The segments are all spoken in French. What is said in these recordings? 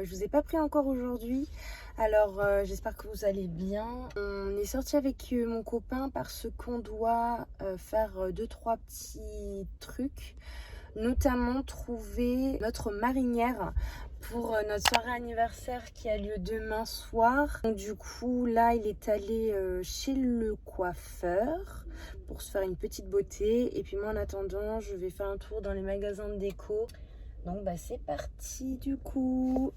Je vous ai pas pris encore aujourd'hui, alors j'espère que vous allez bien. On est sorti avec mon copain parce qu'on doit faire 2-3 petits trucs, notamment trouver notre marinière pour notre soirée anniversaire qui a lieu demain soir. Donc, du coup là il est allé chez le coiffeur pour se faire une petite beauté, et puis moi en attendant je vais faire un tour dans les magasins de déco. Donc bah c'est parti du coup.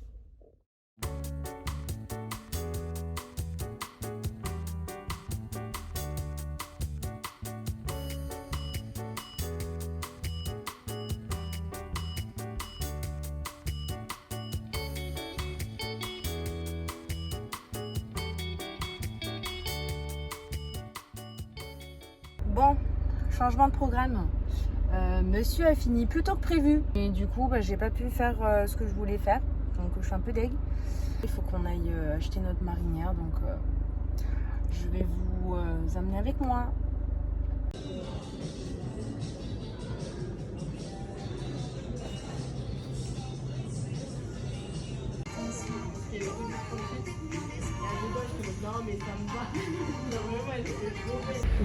Bon, changement de programme. Monsieur a fini plus tôt que prévu et du coup bah, j'ai pas pu faire ce que je voulais faire, donc je suis un peu deg. Il faut qu'on aille acheter notre marinière, donc je vais vous amener avec moi.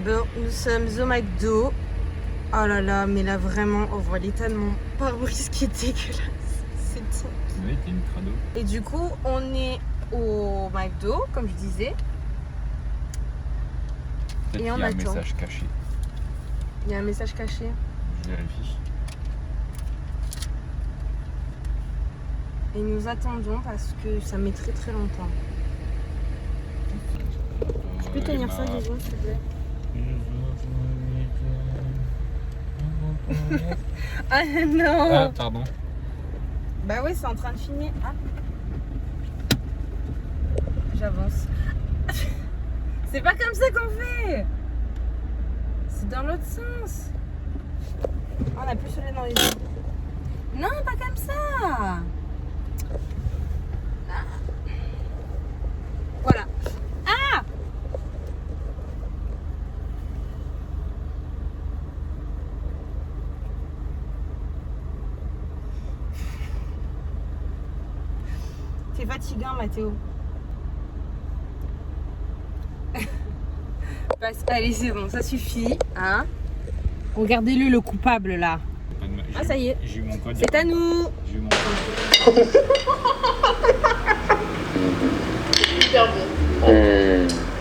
Bon, nous sommes au McDo. Oh là là, mais là vraiment, on voit l'état de mon pare-brise qui est dégueulasse. C'est top. Oui, t'es une crado. Et du coup, on est au McDo, comme je disais. Peut-être Et on qu'il y a un attend. message caché. Il y a un message caché. Je vérifie. Et nous attendons parce que ça met très très longtemps. Tu peux tenir ça, Guizou, s'il te plaît? Ah non! Ah, pardon. Bah oui, c'est en train de filmer. Ah. J'avance. C'est pas comme ça qu'on fait! C'est dans l'autre sens. On a plus celui dans les yeux. Non, pas comme ça! Ah. Voilà. Ah! C'est fatigant, Mathéo. Allez, c'est bon, ça suffit. Hein? Regardez-le, le coupable, là. Ah, ça y est. J'ai eu mon code. C'est à nous. J'ai eu mon code. Super bon.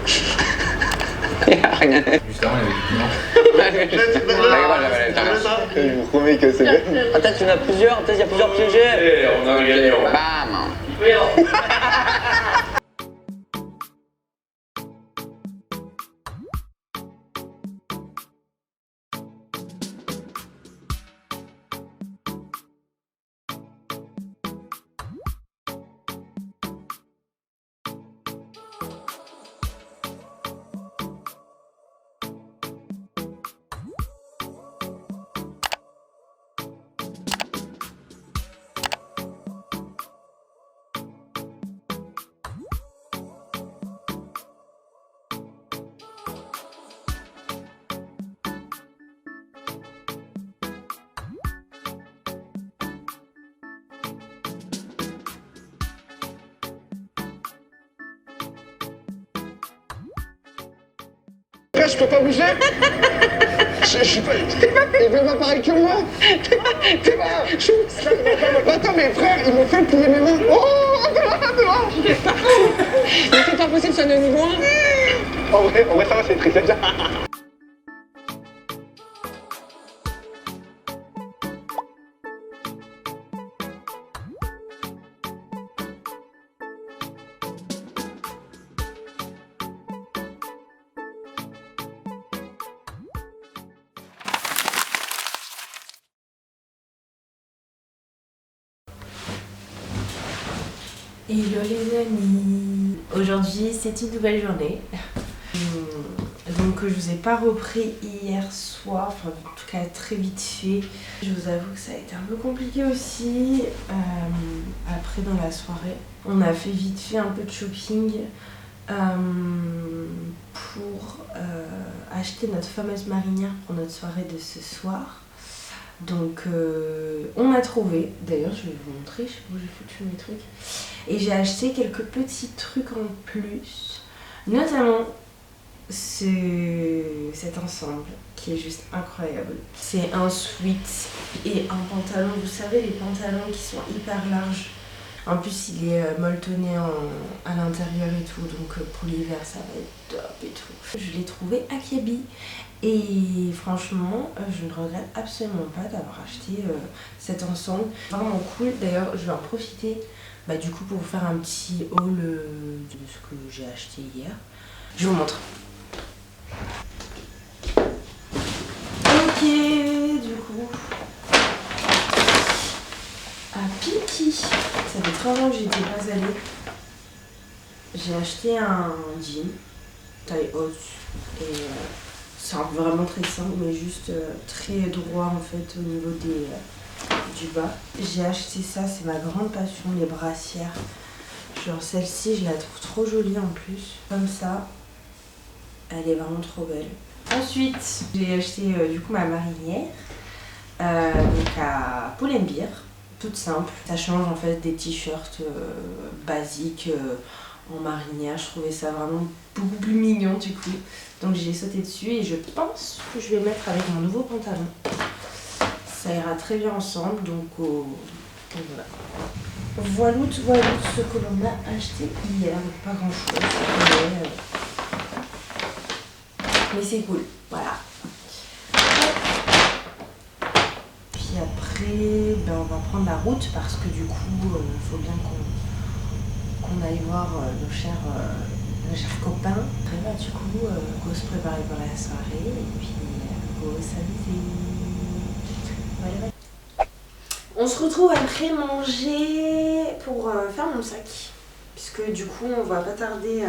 Juste avant, il y avait du piment. Je vous promets que c'est bien. Peut-être qu'il y en a plusieurs, peut-être qu'il y a plusieurs piégés. On a gagné. Bam. Je peux pas bouger. Je suis pas. Il fait pas pareil que moi. T'es pas. Attends, mes frères, ils m'ont fait plier mes mains. Oh, dehors. Mais c'est pas possible, ça ne nous voit. En vrai, ça va, c'est très bien. Hello les amis, aujourd'hui c'est une nouvelle journée. Donc je vous ai pas repris hier soir, enfin en tout cas très vite fait. Je vous avoue que ça a été un peu compliqué aussi. Après dans la soirée, on a fait vite fait un peu de shopping pour acheter notre fameuse marinière pour notre soirée de ce soir. Donc on a trouvé, d'ailleurs je vais vous montrer, je sais pas où j'ai foutu mes trucs. Et j'ai acheté quelques petits trucs en plus, notamment cet ensemble qui est juste incroyable. C'est un sweat et un pantalon, vous savez les pantalons qui sont hyper larges. En plus il est molletonné à l'intérieur et tout, donc pour l'hiver ça va être top et tout. Je l'ai trouvé à Kiabi et franchement je ne regrette absolument pas d'avoir acheté cet ensemble. Vraiment cool, d'ailleurs je vais en profiter du coup pour vous faire un petit haul de ce que j'ai acheté hier. Je vous montre. Ok, du coup, à Piki, ça fait 3 ans que j'y étais pas allée. J'ai acheté un jean, taille haute, et c'est vraiment très simple, mais juste très droit en fait au niveau du bas. J'ai acheté ça, c'est ma grande passion, les brassières. Genre celle-ci, je la trouve trop jolie en plus, comme ça, elle est vraiment trop belle. Ensuite, j'ai acheté du coup ma marinière donc à Pull&Bear, toute simple. Ça change en fait des t-shirts basiques en marinière. Je trouvais ça vraiment beaucoup plus mignon du coup. Donc j'ai sauté dessus et je pense que je vais mettre avec mon nouveau pantalon. Ça ira très bien ensemble, donc voilà. Voilà ce que l'on a acheté hier, pas grand chose. Mais c'est cool, voilà. Puis après, on va prendre la route parce que du coup, il faut bien qu'on aille voir nos chers copains. Après, du coup, go se préparer pour la soirée et puis go s'amuser. Voilà. On se retrouve après manger pour faire mon sac. Puisque du coup, on va pas tarder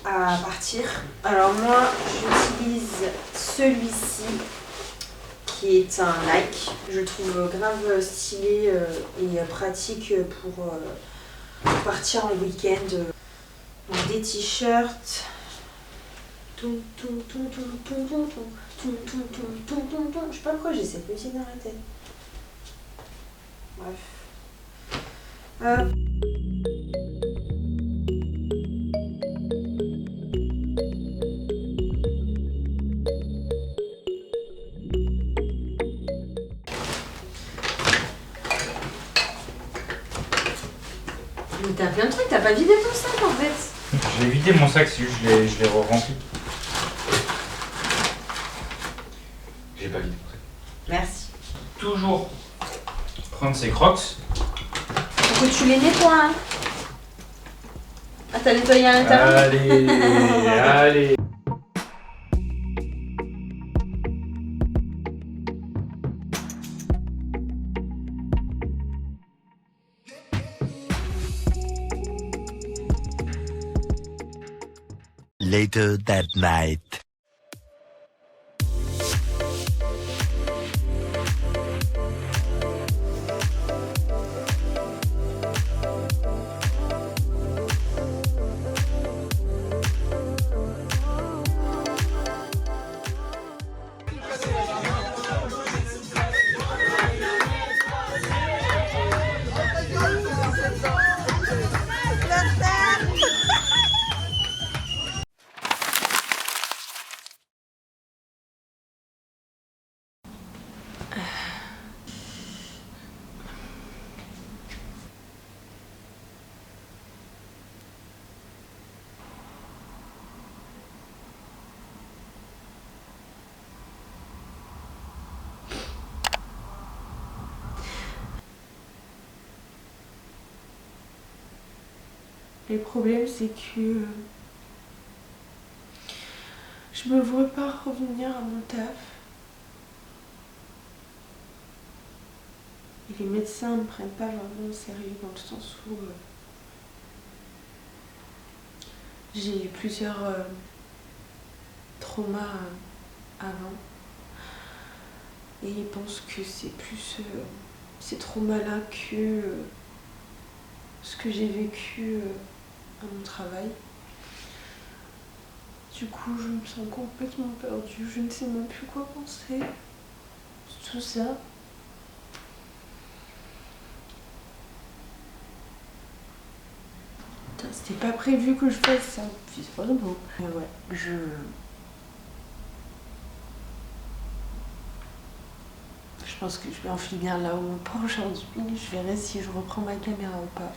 à partir. Alors moi j'utilise celui-ci qui est un Nike. Je le trouve grave stylé et pratique pour partir en week-end. Des t-shirts. Je sais pas pourquoi j'ai cette musique dans la tête. Bref. Mais t'as plein de trucs, t'as pas vidé ton sac en fait. J'ai vidé mon sac, c'est juste je l'ai re-rempli. J'ai pas vidé après. Merci. Toujours prendre ses crocs. Faut que tu les nettoies. Hein. Ah, t'as nettoyé à l'intérieur? Allez. Later that night. Le problème c'est que je me vois pas revenir à mon taf. Et les médecins me prennent pas vraiment au sérieux dans le sens où j'ai eu plusieurs traumas avant. Et ils pensent que c'est plus ces traumas-là que ce que j'ai vécu à mon travail. Du coup, je me sens complètement perdue. Je ne sais même plus quoi penser de tout ça. C'était pas prévu que je fasse ça. C'est pas beau. Mais ouais, je pense que je vais en finir là où pas aujourd'hui. Je verrai si je reprends ma caméra ou pas.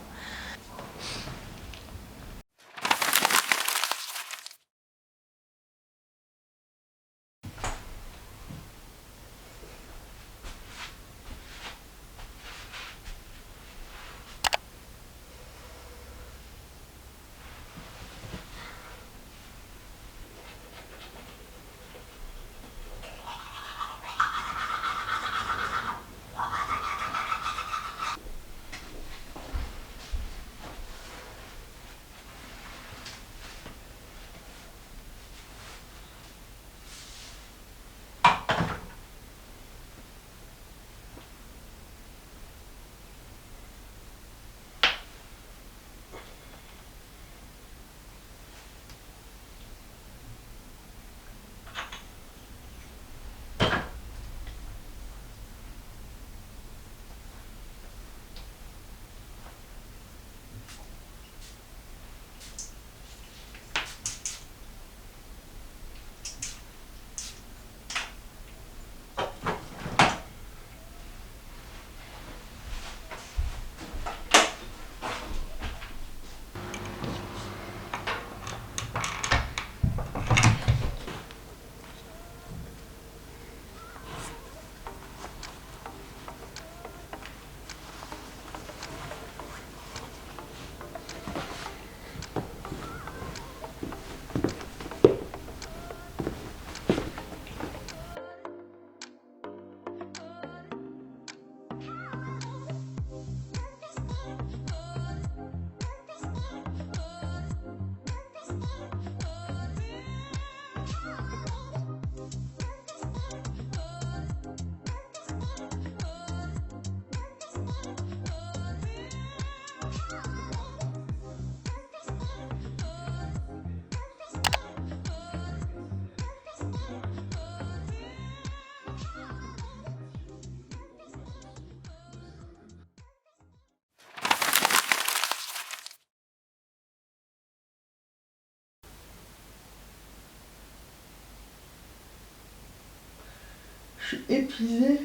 Je suis épuisée.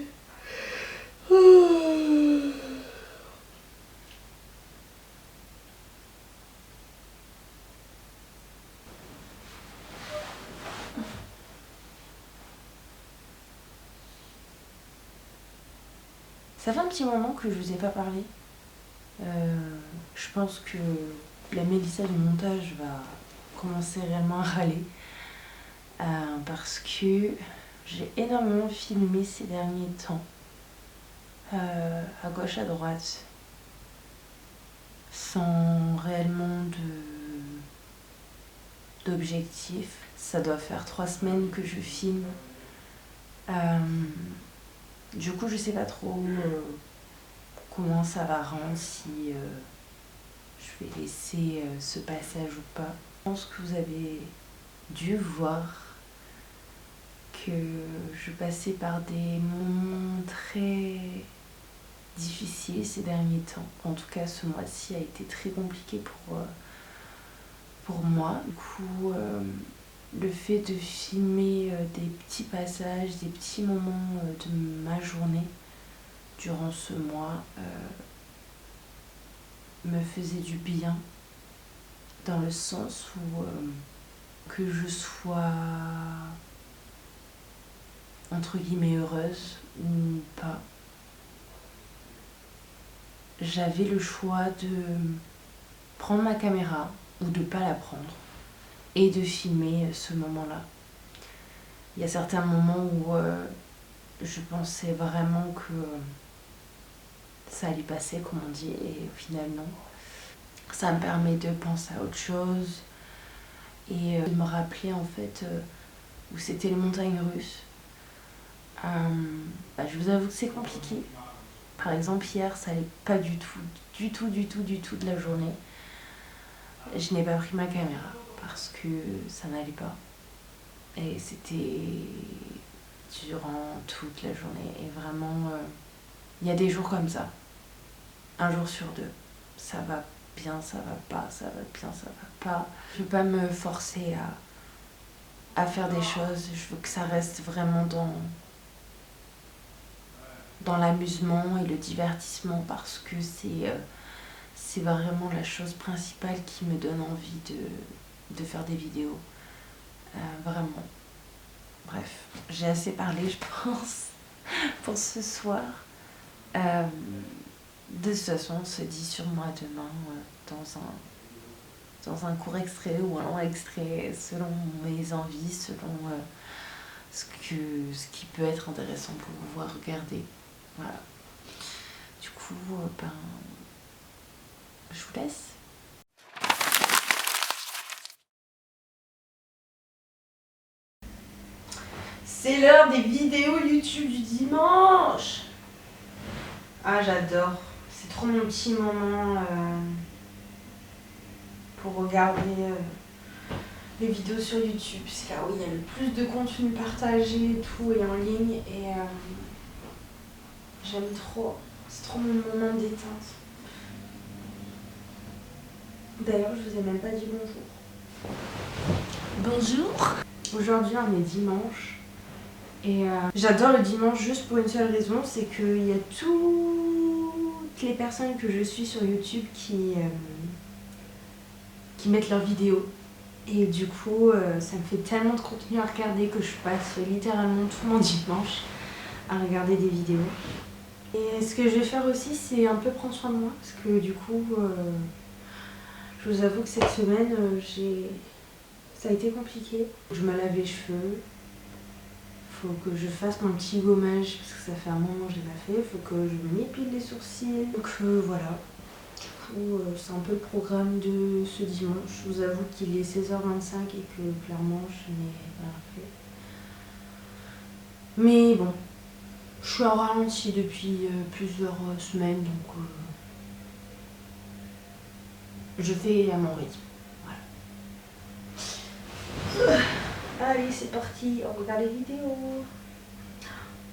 Ça fait un petit moment que je vous ai pas parlé. Je pense que la Mélissa du montage va commencer réellement à râler. Parce que j'ai énormément filmé ces derniers temps. À gauche, à droite. Sans réellement d'objectif. Ça doit faire 3 semaines que je filme. Du coup, je sais pas trop comment ça va rendre, si je vais laisser ce passage ou pas. Je pense que vous avez dû voir que je passais par des moments très difficiles ces derniers temps. En tout cas, ce mois-ci a été très compliqué pour moi. Du coup, le fait de filmer des petits passages, des petits moments de ma journée durant ce mois me faisait du bien, dans le sens où que je sois entre guillemets heureuse ou pas, j'avais le choix de prendre ma caméra ou de pas la prendre et de filmer ce moment-là. Il y a certains moments où je pensais vraiment que ça allait passer, comme on dit, et au final non. Ça me permet de penser à autre chose et de me rappeler en fait où c'était les montagnes russes. Je vous avoue que c'est compliqué. Par exemple, hier, ça allait pas du tout de la journée. Je n'ai pas pris ma caméra parce que ça n'allait pas. Et c'était durant toute la journée. Et vraiment, il y a des jours comme ça. Un jour sur deux, ça va bien, ça va pas, ça va bien, ça va pas. Je veux pas me forcer à faire des choses, je veux que ça reste vraiment dans l'amusement et le divertissement parce que c'est vraiment la chose principale qui me donne envie de faire des vidéos. Vraiment. Bref, j'ai assez parlé, je pense, pour ce soir. De toute façon, on se dit sûrement à demain dans un court extrait ou un long extrait, selon mes envies, selon ce qui peut être intéressant pour pouvoir regarder. Voilà. Du coup, je vous laisse. C'est l'heure des vidéos YouTube du dimanche. Ah, j'adore. C'est trop mon petit moment pour regarder les vidéos sur YouTube. C'est là où il y a le plus de contenu partagé et tout et en ligne. Et j'aime trop. C'est trop mon moment de détente. D'ailleurs, je vous ai même pas dit bonjour. Bonjour. Aujourd'hui, on est dimanche. Et j'adore le dimanche juste pour une seule raison, c'est qu'il y a toutes les personnes que je suis sur YouTube qui mettent leurs vidéos. Et du coup, ça me fait tellement de contenu à regarder que je passe littéralement tout mon dimanche à regarder des vidéos. Et ce que je vais faire aussi, c'est un peu prendre soin de moi, parce que du coup, je vous avoue que cette semaine, ça a été compliqué. Je me lave les cheveux. Faut que je fasse mon petit gommage parce que ça fait un moment que je l'ai pas fait. Faut que je m'épile les sourcils. Donc voilà. Du coup, c'est un peu le programme de ce dimanche. Je vous avoue qu'il est 16h25 et que clairement je n'ai rien fait. Mais bon, je suis en ralenti depuis plusieurs semaines, donc je fais à mon rythme. Voilà. Allez, c'est parti, on regarde les vidéos.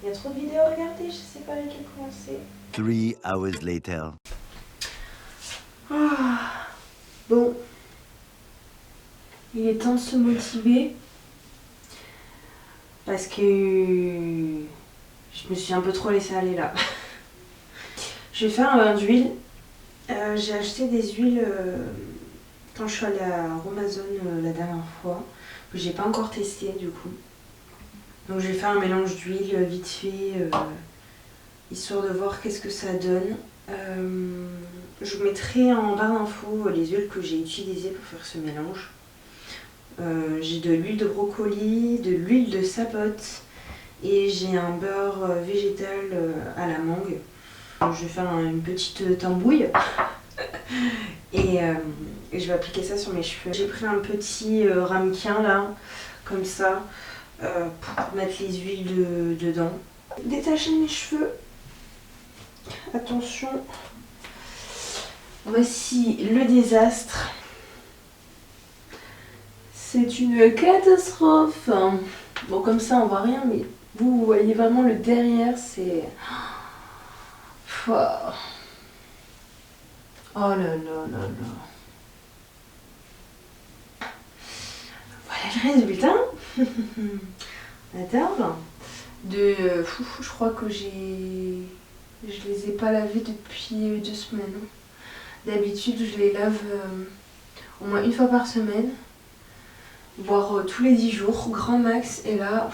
Il y a trop de vidéos à regarder, je sais pas laquelle commencer. 3 hours later. Ah, bon, il est temps de se motiver parce que je me suis un peu trop laissée aller là. Je vais faire un bain d'huile. J'ai acheté des huiles quand je suis allée à Amazon la dernière fois. Que j'ai pas encore testé du coup. Donc je vais faire un mélange d'huile vite fait, histoire de voir qu'est-ce que ça donne. Je vous mettrai en barre d'infos les huiles que j'ai utilisées pour faire ce mélange. J'ai de l'huile de brocoli, de l'huile de sapote et j'ai un beurre végétal à la mangue. Je vais faire une petite tambouille et je vais appliquer ça sur mes cheveux. J'ai pris un petit ramequin là, comme ça, pour mettre les huiles dedans. Détacher mes cheveux. Attention. Voici le désastre. C'est une catastrophe. Bon, comme ça on voit rien, mais vous voyez vraiment le derrière, c'est... Oh là là là là. Voilà le résultat. Attends. Je crois que je les ai pas lavés depuis 2 semaines. D'habitude, je les lave au moins une fois par semaine, voire tous les 10 jours, grand max. Et là,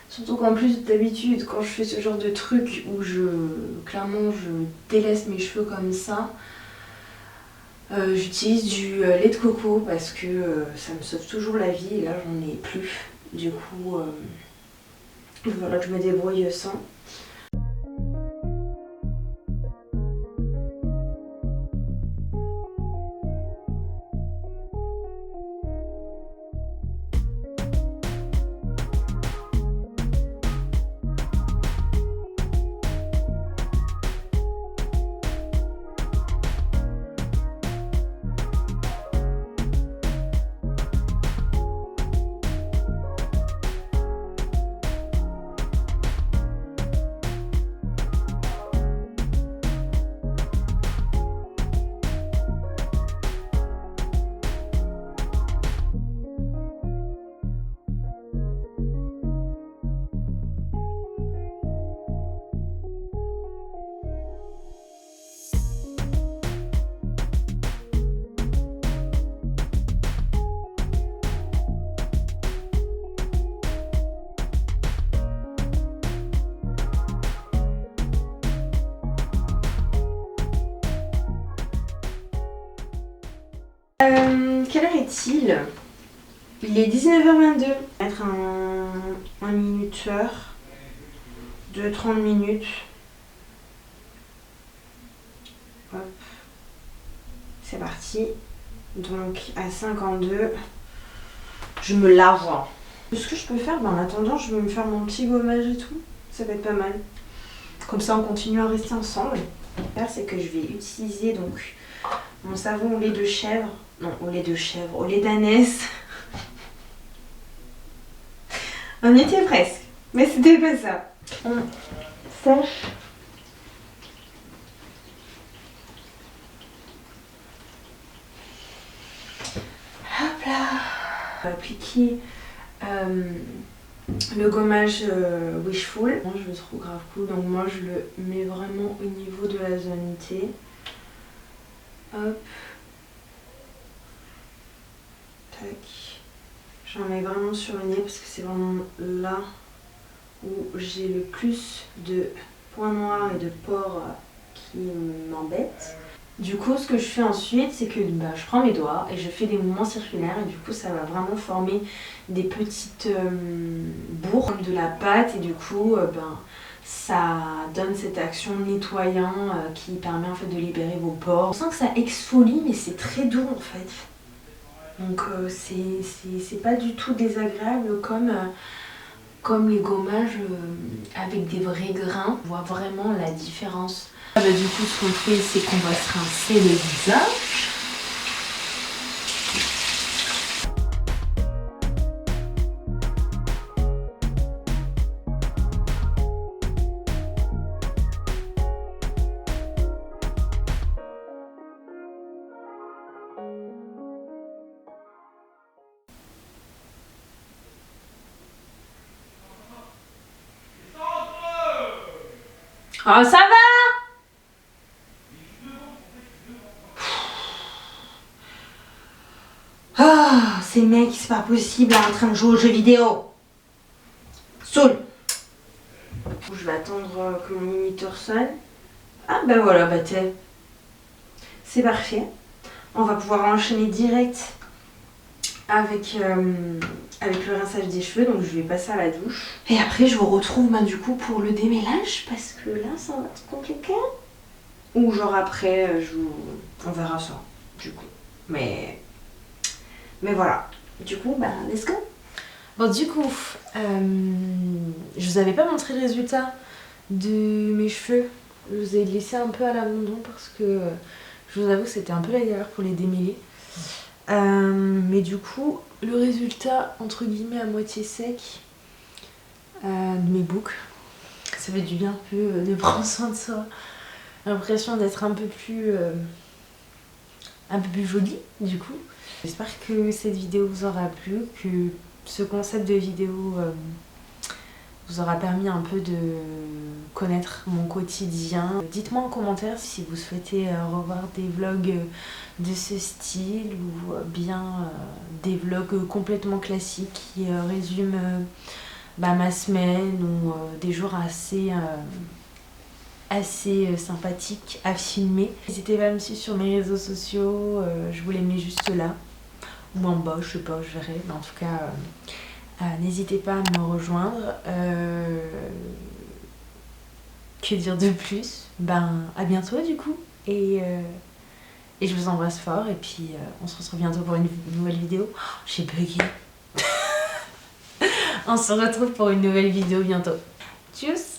surtout qu'en plus d'habitude, quand je fais ce genre de truc où clairement je délaisse mes cheveux comme ça, j'utilise du lait de coco parce que ça me sauve toujours la vie et là j'en ai plus. Du coup, voilà, je me débrouille sans. quelle heure est-il? Il est 19h22. Mettre un minuteur de 30 minutes. Hop. C'est parti. Donc à 52, je me lave. Ce que je peux faire, en attendant, je vais me faire mon petit gommage et tout. Ça va être pas mal. Comme ça, on continue à rester ensemble. Ce que je vais faire, c'est que je vais utiliser donc mon savon au lait de chèvre. Non, au lait de chèvre, au lait d'ânesse. On y était presque, mais c'était pas ça. On sèche. Hop là. On va appliquer le gommage Wishful. Moi je le trouve grave cool, donc moi je le mets vraiment au niveau de la zone T. Hop. Tac. J'en mets vraiment sur le nez parce que c'est vraiment là où j'ai le plus de points noirs et de pores qui m'embêtent. Du coup, ce que je fais ensuite, c'est que je prends mes doigts et je fais des mouvements circulaires et du coup, ça va vraiment former des petites bourres comme de la pâte et du coup, ça donne cette action nettoyant qui permet en fait de libérer vos pores. On sent que ça exfolie, mais c'est très doux en fait. Donc c'est pas du tout désagréable comme les gommages avec des vrais grains. On voit vraiment la différence. Du coup, ce qu'on fait, c'est qu'on va se rincer le visage. Oh, ça va? Ah, ces mecs, c'est pas possible en train de jouer aux jeux vidéo. Saoul. Je vais attendre que mon minuteur sonne. Ah ben voilà, c'est parfait. On va pouvoir enchaîner direct avec le rinçage des cheveux. Donc je vais passer à la douche. Et après je vous retrouve du coup pour le démêlage parce que là ça va être compliqué. Ou genre après, on verra ça du coup. Mais voilà. Du coup, let's go. Bon du coup, je vous avais pas montré le résultat de mes cheveux. Je vous ai laissé un peu à l'abandon parce que je vous avoue que c'était un peu la galère pour les démêler. Mais du coup, le résultat entre guillemets à moitié sec de mes boucles, ça fait du bien un peu de prendre soin de soi. J'ai l'impression d'être un peu plus jolie du coup. J'espère que cette vidéo vous aura plu, que ce concept de vidéo vous aura permis un peu de connaître mon quotidien. Dites-moi en commentaire si vous souhaitez revoir des vlogs de ce style ou bien des vlogs complètement classiques qui résument ma semaine ou des jours assez sympathiques à filmer. N'hésitez pas à me suivre sur mes réseaux sociaux, je vous les mets juste là ou en bas, je sais pas, je verrai, mais en tout cas n'hésitez pas à me rejoindre. Que dire de plus? À bientôt du coup et je vous embrasse fort et puis on se retrouve bientôt pour une nouvelle vidéo. Oh, j'ai bugué. On se retrouve pour une nouvelle vidéo bientôt. Tchuss.